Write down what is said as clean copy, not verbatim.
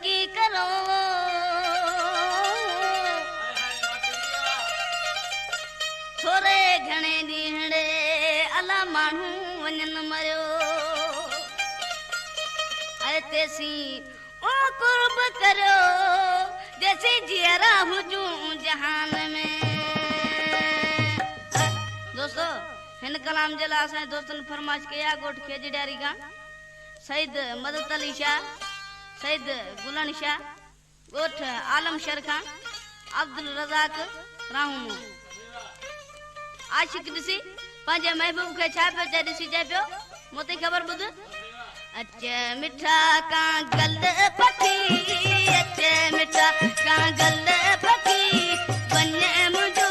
की करो छोरे घणे ॾींहड़े अला माण्हू वञन मरियो ऐं तेसी ओ कुर्ब करियो जैसे जियरा हुजूं जहान में दोस्तों हिन कलाम जे लाइ असांजे दोस्तनि फरमाइश कई आहे ॻोठ खेजी ॾियारी खां सईद मदद अली शाह सईद गुलन शाह ॻोठ आलम शर खां अब्दुल रज़ाक राहूमो आशिक ॾिसी पंहिंजे महबूब खे छा पियो चए ॾिसी चए पियो मूं ते ख़बर ॿुध अच मिठा कांगल पखी अच मिठा कांगल पखी वञ मुंहिंजो